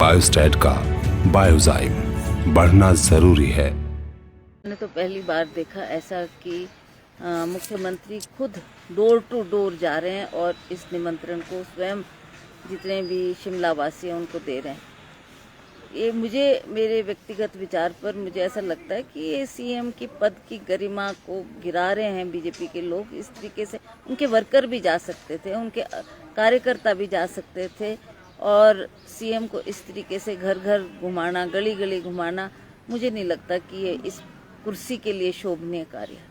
Biostat का biozyme बढ़ना जरूरी है। मैंने तो पहली बार देखा ऐसा कि मुख्यमंत्री खुद डोर टू डोर जा रहे हैं और इस निमंत्रण को स्वयं जितने भी शिमला वासी हैं उनको दे रहे हैं। ये मुझे मेरे व्यक्तिगत विचार पर मुझे ऐसा लगता है कि ये सीएम की पद की गरिमा को गिरा रहे हैं बीजेपी के लोग। इस तरीके से उनके वर्कर भी जा सकते थे, उनके कार्यकर्ता भी जा सकते थे, और सीएम को इस तरीके से घर घर घुमाना, गली गली घुमाना, मुझे नहीं लगता कि ये इस कुर्सी के लिए शोभनीय कार्य है।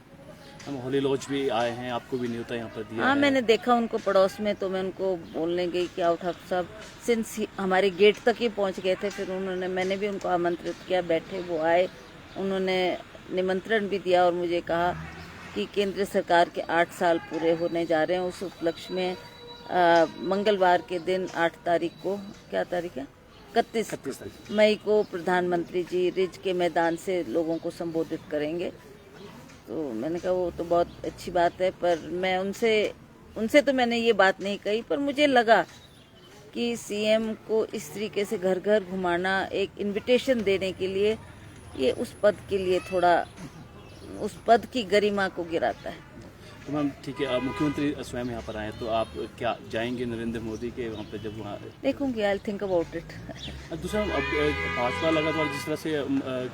हम होली लॉज भी आए हैं, आपको भी न्योता यहाँ पर दिया हाँ, है। मैंने देखा उनको पड़ोस में, तो मैं उनको बोलने गई कि आओ ठाकुर साहब, सिंस हमारे गेट तक ही पहुँच गए थे। फिर मैंने भी उनको आमंत्रित किया, बैठे, वो आए, उन्होंने निमंत्रण भी दिया और मुझे कहा कि केंद्र सरकार के 8 साल पूरे होने जा रहे हैं। उस उपलक्ष्य में मंगलवार के दिन 8 तारीख को, क्या तारीख है, 31 मई को प्रधानमंत्री जी रिज के मैदान से लोगों को संबोधित करेंगे। तो मैंने कहा वो तो बहुत अच्छी बात है, पर मैं उनसे तो मैंने ये बात नहीं कही, पर मुझे लगा कि सीएम को इस तरीके से घर घर घुमाना, एक इनविटेशन देने के लिए, ये उस पद के लिए थोड़ा, उस पद की गरिमा को गिराता है। तो मैम ठीक है, मुख्यमंत्री स्वयं यहाँ पर आए तो आप क्या जाएंगे नरेंद्र मोदी के वहाँ पे जब वहाँ देखूंगी, आई थिंक अबाउट इट। दूसरा अब भाजपा लगातार जिस तरह से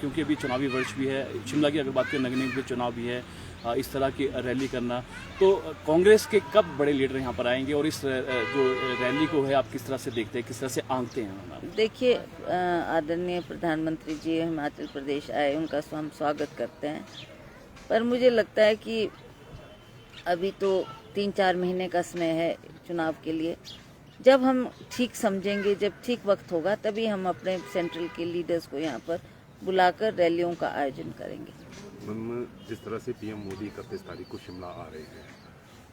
क्योंकि अभी चुनावी वर्ष भी है, शिमला की अगर बात करें, नगर निगम के चुनाव भी है, इस तरह की रैली करना, तो कांग्रेस के कब बड़े लीडर यहाँ पर आएंगे और इस जो रैली को है आप किस तरह से देखते हैं, किस तरह से आंकते हैं? देखिए, आदरणीय प्रधानमंत्री जी हिमाचल प्रदेश आए, उनका हम स्वागत करते हैं, पर मुझे लगता है कि अभी तो 3-4 महीने का समय है चुनाव के लिए। जब हम ठीक समझेंगे, जब ठीक वक्त होगा, तभी हम अपने सेंट्रल के लीडर्स को यहाँ पर बुलाकर रैलियों का आयोजन करेंगे। जिस तरह से पीएम मोदी 31 तारीख को शिमला आ रहे हैं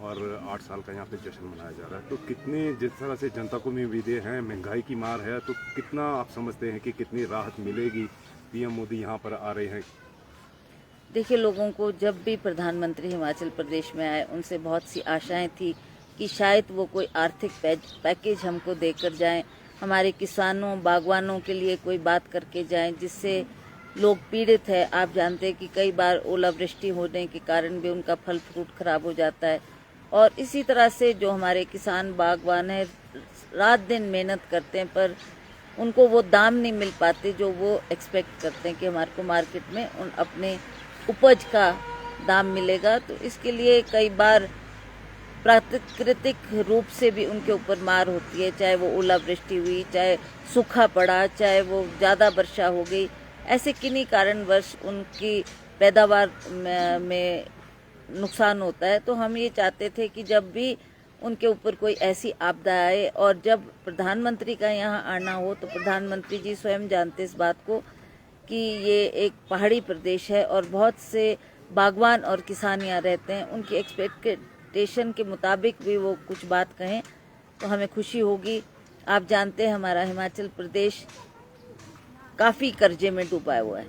और 8 साल का यहाँ पे जश्न मनाया जा रहा है, तो कितने, जिस तरह से जनता को भी उम्मीदें हैं, महंगाई की मार है, तो कितना आप समझते हैं कि कितनी राहत मिलेगी पीएम मोदी यहाँ पर आ रहे हैं? देखिए, लोगों को जब भी प्रधानमंत्री हिमाचल प्रदेश में आए, उनसे बहुत सी आशाएं थी कि शायद वो कोई आर्थिक पैकेज हमको देकर जाएं, हमारे किसानों, बागवानों के लिए कोई बात करके जाएं, जिससे लोग पीड़ित है। आप जानते हैं कि कई बार ओलावृष्टि होने के कारण भी उनका फल फ्रूट खराब हो जाता है, और इसी तरह से जो हमारे किसान, बागवान हैं, रात दिन मेहनत करते हैं, पर उनको वो दाम नहीं मिल पाते जो वो एक्सपेक्ट करते हैं कि हमारे को मार्केट में अपने उपज का दाम मिलेगा। तो इसके लिए कई बार प्राकृतिक रूप से भी उनके ऊपर मार होती है, चाहे वो ओलावृष्टि हुई, चाहे सूखा पड़ा, चाहे वो ज़्यादा वर्षा हो गई। ऐसे किन्हीं कारणवश उनकी पैदावार में नुकसान होता है। तो हम ये चाहते थे कि जब भी उनके ऊपर कोई ऐसी आपदा आए, और जब प्रधानमंत्री का यहाँ आना हो, तो प्रधानमंत्री जी स्वयं जानते इस बात को कि ये एक पहाड़ी प्रदेश है और बहुत से बागवान और किसान यहाँ रहते हैं। उनकी एक्सपेक्टेशन के मुताबिक भी वो कुछ बात कहें तो हमें खुशी होगी। आप जानते हैं हमारा हिमाचल प्रदेश काफ़ी कर्जे में डूबा हुआ है,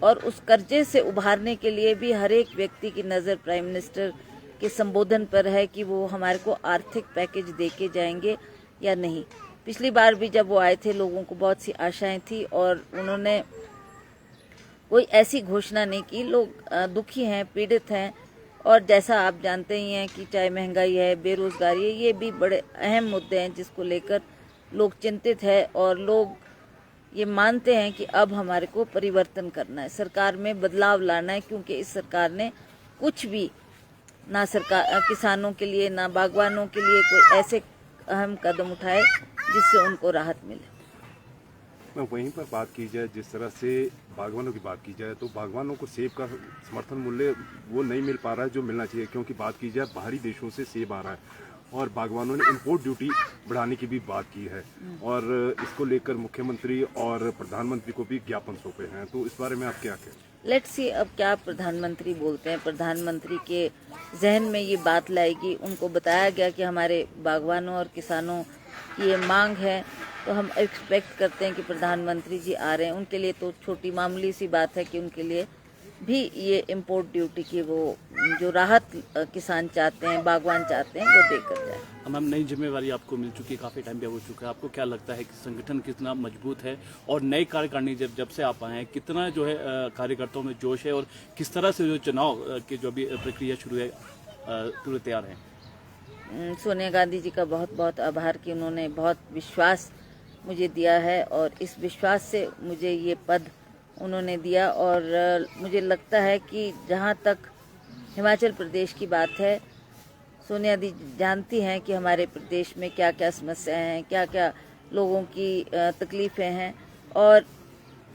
और उस कर्जे से उभारने के लिए भी हर एक व्यक्ति की नज़र प्राइम मिनिस्टर के संबोधन पर है कि वो हमारे को आर्थिक पैकेज दे के जाएंगे या नहीं। पिछली बार भी जब वो आए थे, लोगों को बहुत सी आशाएं थी और उन्होंने कोई ऐसी घोषणा नहीं की। लोग दुखी हैं, पीड़ित हैं, और जैसा आप जानते ही हैं कि चाहे महंगाई है, बेरोजगारी है, ये भी बड़े अहम मुद्दे हैं जिसको लेकर लोग चिंतित है, और लोग ये मानते हैं कि अब हमारे को परिवर्तन करना है, सरकार में बदलाव लाना है, क्योंकि इस सरकार ने कुछ भी ना किसानों के लिए, ना बागवानों के लिए कोई ऐसे अहम कदम उठाए जिससे उनको राहत मिले। मैं वहीं पर बात की जाए, जिस तरह से बागवानों की बात की जाए, तो बागवानों को सेब का समर्थन मूल्य वो नहीं मिल पा रहा है जो मिलना चाहिए, क्योंकि बात की जाए बाहरी देशों से सेब आ रहा है और बागवानों ने इंपोर्ट ड्यूटी बढ़ाने की भी बात की है, और इसको लेकर मुख्यमंत्री और प्रधानमंत्री को भी ज्ञापन सौंपे हैं। तो इस बारे में आप क्या कहें? लेट्स सी अब क्या प्रधानमंत्री बोलते हैं। प्रधानमंत्री के जहन में ये बात लाएगी, उनको बताया गया कि हमारे बागवानों और किसानों की ये मांग है, तो हम एक्सपेक्ट करते हैं कि प्रधानमंत्री जी आ रहे हैं। उनके लिए तो छोटी मामूली सी बात है कि उनके लिए भी ये इम्पोर्ट ड्यूटी की वो जो राहत किसान चाहते हैं, बागवान चाहते हैं, वो देकर जाए। मैम, नई जिम्मेवारी आपको मिल चुकी है, काफ़ी टाइम पे हो चुका है, आपको क्या लगता है कि संगठन कितना मजबूत है और नई कार्यकारिणी जब से आप आए हैं, कितना जो है कार्यकर्ताओं में जोश है और किस तरह से जो चुनाव की जो भी प्रक्रिया शुरू है पूरे तैयार हैं? सोनिया गांधी जी का बहुत बहुत आभार कि उन्होंने बहुत विश्वास मुझे दिया है और इस विश्वास से मुझे ये पद उन्होंने दिया। और मुझे लगता है कि जहाँ तक हिमाचल प्रदेश की बात है, सोनिया दी जानती हैं कि हमारे प्रदेश में क्या क्या समस्याएं हैं, क्या क्या लोगों की तकलीफ़ें हैं। और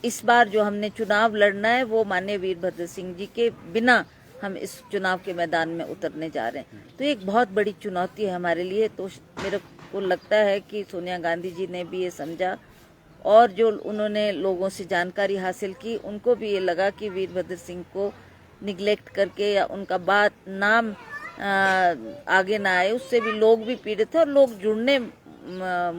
इस बार जो हमने चुनाव लड़ना है वो माननीय वीरभद्र सिंह जी के बिना हम इस चुनाव के मैदान में उतरने जा रहे हैं। तो एक बहुत बड़ी चुनौती है हमारे लिए। तो मेरे को लगता है कि सोनिया गांधी जी ने भी ये समझा और जो उन्होंने लोगों से जानकारी हासिल की, उनको भी ये लगा कि वीरभद्र सिंह को निगलेक्ट करके या उनका बात नाम आगे ना आए, उससे भी लोग भी पीड़ित हैं और लोग जुड़ने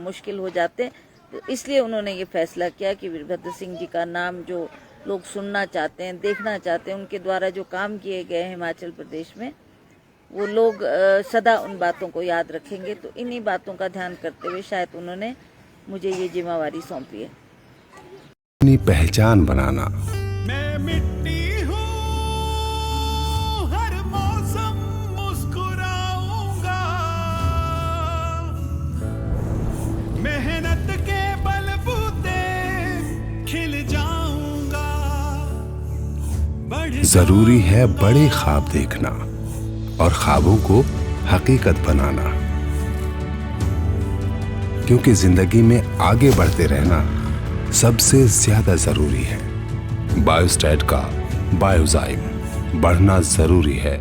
मुश्किल हो जाते हैं। तो इसलिए उन्होंने ये फैसला किया कि वीरभद्र सिंह जी का नाम जो लोग सुनना चाहते हैं, देखना चाहते हैं, उनके द्वारा जो काम किए गए हिमाचल प्रदेश में, वो लोग सदा उन बातों को याद रखेंगे। तो इन्हीं बातों का ध्यान करते हुए शायद उन्होंने मुझे ये जिम्मेवारी सौंपी है। अपनी पहचान बनाना, मैं मिट्टी हूँ, हर मौसम मुस्कुराऊंगा, मेहनत के बलबूते खिल जाऊंगा। जरूरी है बड़े ख्वाब देखना और ख्वाबों को हकीकत बनाना, क्योंकि जिंदगी में आगे बढ़ते रहना सबसे ज्यादा जरूरी है। बायोस्टैट का बायोजाइम, बढ़ना जरूरी है।